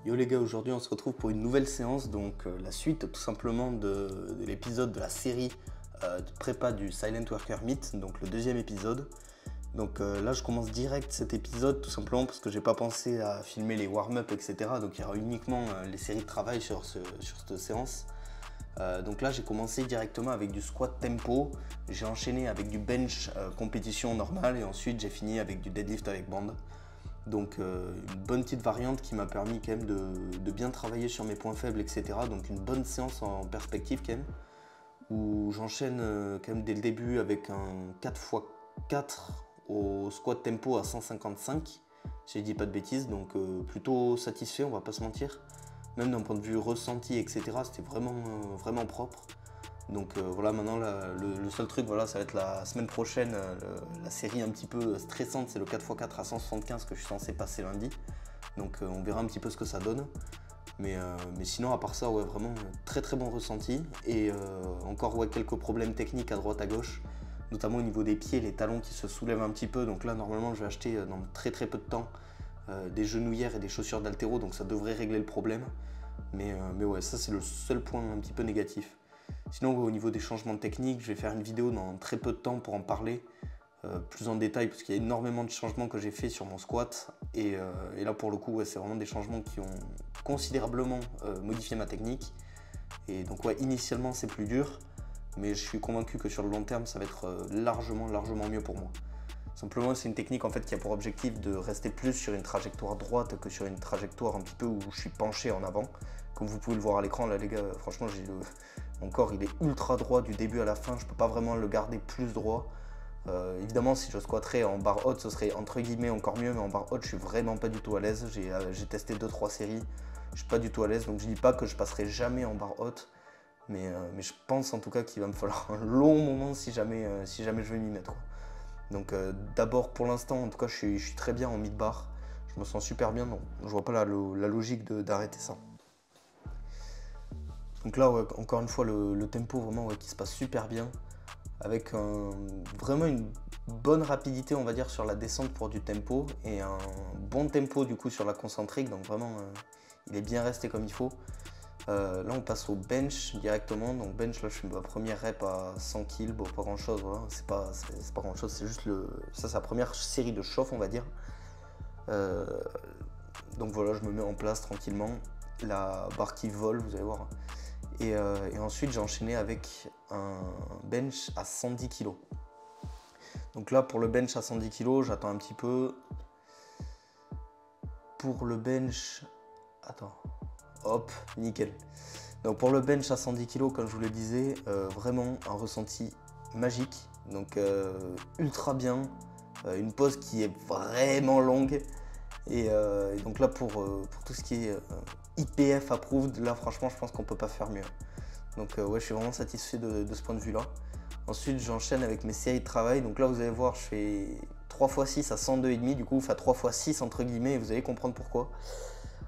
Yo les gars, aujourd'hui on se retrouve pour une nouvelle séance, donc la suite tout simplement de l'épisode de la série de prépa du Silent Worker Meet, donc le deuxième épisode. Donc là je commence direct cet épisode tout simplement parce que j'ai pas pensé à filmer les warm-up etc. Donc il y aura uniquement les séries de travail sur cette séance. Donc là j'ai commencé directement avec du squat tempo, j'ai enchaîné avec du bench compétition normale et ensuite j'ai fini avec du deadlift avec bande. Donc une bonne petite variante qui m'a permis quand même de bien travailler sur mes points faibles, etc. Donc une bonne séance en perspective quand même, où j'enchaîne quand même dès le début avec un 4x4 au squat tempo à 155, si je dis pas de bêtises, donc plutôt satisfait, on va pas se mentir. Même d'un point de vue ressenti, etc. c'était vraiment propre. Donc voilà, maintenant le seul truc, voilà, ça va être la semaine prochaine, la série un petit peu stressante, c'est le 4x4 à 175 que je suis censé passer lundi. Donc on verra un petit peu ce que ça donne. Mais sinon, à part ça, ouais, vraiment très bon ressenti. Et encore ouais, quelques problèmes techniques à droite à gauche, notamment au niveau des pieds, les talons qui se soulèvent un petit peu. Donc là, normalement, je vais acheter dans très peu de temps des genouillères et des chaussures d'haltéro, donc ça devrait régler le problème. Mais ouais, ça c'est le seul point un petit peu négatif. Sinon, au niveau des changements techniques, je vais faire une vidéo dans très peu de temps pour en parler plus en détail parce qu'il y a énormément de changements que j'ai fait sur mon squat. Et là, pour le coup, ouais, c'est vraiment des changements qui ont considérablement modifié ma technique. Et donc, ouais, initialement, c'est plus dur, mais je suis convaincu que sur le long terme, ça va être largement mieux pour moi. Simplement, c'est une technique en fait qui a pour objectif de rester plus sur une trajectoire droite que sur une trajectoire un petit peu où je suis penché en avant. Comme vous pouvez le voir à l'écran, là les gars, franchement, mon corps il est ultra droit du début à la fin, je peux pas vraiment le garder plus droit. Évidemment, si je squatterais en barre haute, ce serait entre guillemets encore mieux, mais en barre haute, je suis vraiment pas du tout à l'aise. J'ai testé 2-3 séries, je suis pas du tout à l'aise, donc je dis pas que je passerai jamais en barre haute, mais je pense en tout cas qu'il va me falloir un long moment si jamais je vais m'y mettre, quoi. Donc d'abord pour l'instant en tout cas je suis très bien en mid-bar, je me sens super bien, donc je vois pas la logique d'arrêter ça. Donc là ouais, encore une fois le tempo vraiment ouais, qui se passe super bien, avec vraiment une bonne rapidité on va dire sur la descente pour du tempo et un bon tempo du coup sur la concentrique, donc vraiment il est bien resté comme il faut. Là on passe au bench directement, donc bench là je fais ma première rep à 100 kg, bon pas grand chose, voilà. c'est pas grand chose, c'est juste ça c'est la première série de chauffe on va dire. Donc voilà, je me mets en place tranquillement, la barre qui vole vous allez voir. Et ensuite j'ai enchaîné avec un bench à 110 kg. Donc là pour le bench à 110 kg j'attends un petit peu. Pour le bench, attends. Hop, nickel. Donc pour le bench à 110 kg, comme je vous le disais, vraiment un ressenti magique. Donc ultra bien, une pause qui est vraiment longue. Et donc là pour tout ce qui est IPF approved, là franchement je pense qu'on peut pas faire mieux. Donc ouais, je suis vraiment satisfait de ce point de vue là. Ensuite j'enchaîne avec mes séries de travail. Donc là vous allez voir, je fais 3x6 à 102,5 du coup, enfin 3x6 entre guillemets, et vous allez comprendre pourquoi.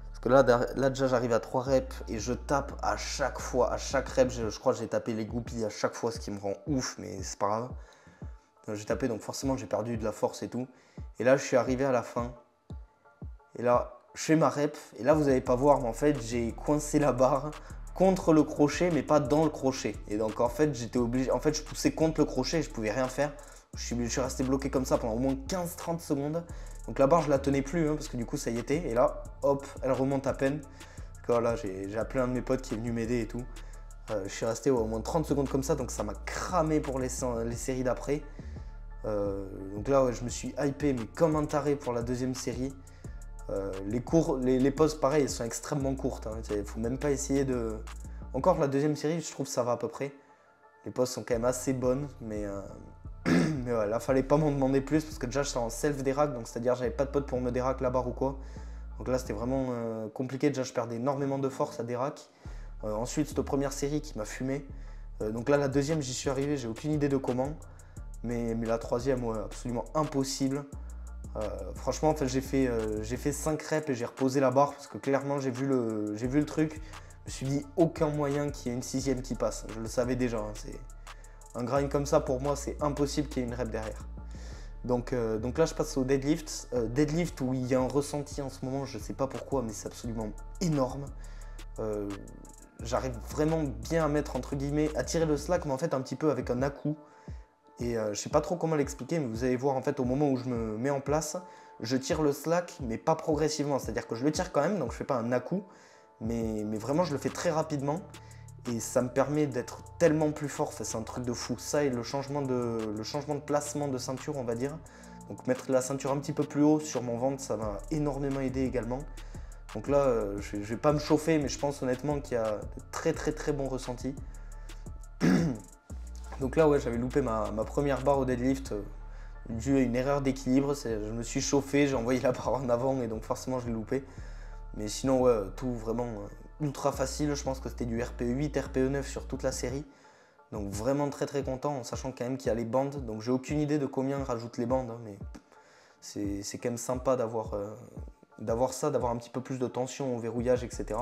Parce que là déjà j'arrive à 3 reps et je tape à chaque fois, à chaque rep, je crois que j'ai tapé les goupilles à chaque fois, ce qui me rend ouf, mais c'est pas grave. J'ai tapé, donc forcément j'ai perdu de la force et tout. Et là je suis arrivé à la fin. Et là je fais ma rep. Et là vous n'allez pas voir, mais en fait j'ai coincé la barre contre le crochet, mais pas dans le crochet. Et donc en fait j'étais obligé, en fait je poussais contre le crochet et je pouvais rien faire. Je suis resté bloqué comme ça pendant au moins 15-30 secondes. Donc la barre je la tenais plus parce que du coup ça y était. Et là hop, elle remonte à peine. Là j'ai appelé un de mes potes qui est venu m'aider et tout. Je suis resté au moins 30 secondes comme ça, donc ça m'a cramé pour les séries d'après. Donc là ouais, je me suis hypé mais comme un taré pour la deuxième série. Les pauses pareil, elles sont extrêmement courtes. Il faut même pas essayer de... Encore la deuxième série, je trouve que ça va à peu près. Les pauses sont quand même assez bonnes, mais ouais, là fallait pas m'en demander plus parce que déjà j'étais en self dérac, donc c'est-à-dire j'avais pas de pote pour me dérac la barre ou quoi. Donc là c'était vraiment compliqué, déjà je perdais énormément de force à dérac. Ensuite cette première série qui m'a fumé. Donc là la deuxième j'y suis arrivé, j'ai aucune idée de comment. Mais la troisième ouais, absolument impossible. Franchement en fait j'ai fait 5 reps et j'ai reposé la barre parce que clairement j'ai vu le truc. Je me suis dit aucun moyen qu'il y ait une sixième qui passe, je le savais déjà. Un grind comme ça pour moi c'est impossible qu'il y ait une rep derrière. Donc là je passe au deadlift. Deadlift où il y a un ressenti en ce moment, je sais pas pourquoi, mais c'est absolument énorme. J'arrive vraiment bien à mettre entre guillemets, à tirer le slack, mais en fait un petit peu avec un à-coup. Et je sais pas trop comment l'expliquer, mais vous allez voir en fait au moment où je me mets en place, je tire le slack, mais pas progressivement. C'est-à-dire que je le tire quand même, donc je fais pas un à-coup, mais vraiment je le fais très rapidement. Et ça me permet d'être tellement plus fort, enfin, c'est un truc de fou. Ça et le changement de placement de ceinture, on va dire. Donc mettre la ceinture un petit peu plus haut sur mon ventre, ça m'a énormément aidé également. Donc là, je vais pas me chauffer, mais je pense honnêtement qu'il y a de très bons ressentis. Donc là, ouais, j'avais loupé ma première barre au deadlift dû à une erreur d'équilibre. Je me suis chauffé, j'ai envoyé la barre en avant et donc forcément je l'ai loupé. Mais sinon, ouais, tout vraiment ultra facile. Je pense que c'était du RPE8, RPE9 sur toute la série. Donc vraiment très content en sachant quand même qu'il y a les bandes. Donc j'ai aucune idée de combien rajoutent les bandes, hein, mais c'est quand même sympa d'avoir ça, d'avoir un petit peu plus de tension au verrouillage, etc.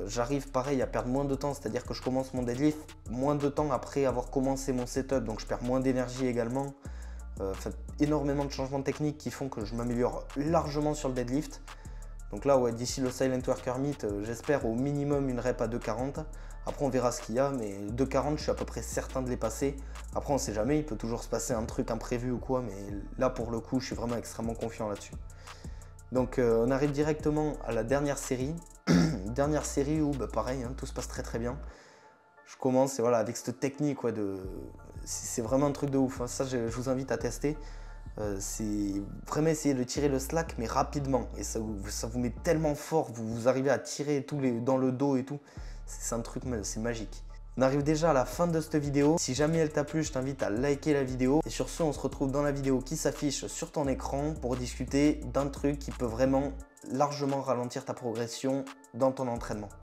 J'arrive pareil à perdre moins de temps, c'est-à-dire que je commence mon deadlift moins de temps après avoir commencé mon setup, donc je perds moins d'énergie également. Énormément de changements techniques qui font que je m'améliore largement sur le deadlift. Donc là, ouais, d'ici le Silent Worker Meet, j'espère au minimum une rep à 2,40. Après, on verra ce qu'il y a, mais 2,40, je suis à peu près certain de les passer. Après, on ne sait jamais, il peut toujours se passer un truc imprévu ou quoi, mais là, pour le coup, je suis vraiment extrêmement confiant là-dessus. Donc, on arrive directement à la dernière série. Dernière série où, bah, pareil, hein, tout se passe très bien. Je commence et voilà, avec cette technique, ouais, c'est vraiment un truc de ouf. Hein. Ça, je vous invite à tester. C'est vraiment essayer de tirer le slack mais rapidement et ça vous met tellement fort, vous arrivez à tirer dans le dos et tout, c'est un truc, c'est magique. On arrive déjà à la fin de cette vidéo. Si jamais elle t'a plu, je t'invite à liker la vidéo et sur ce on se retrouve dans la vidéo qui s'affiche sur ton écran pour discuter d'un truc qui peut vraiment largement ralentir ta progression dans ton entraînement.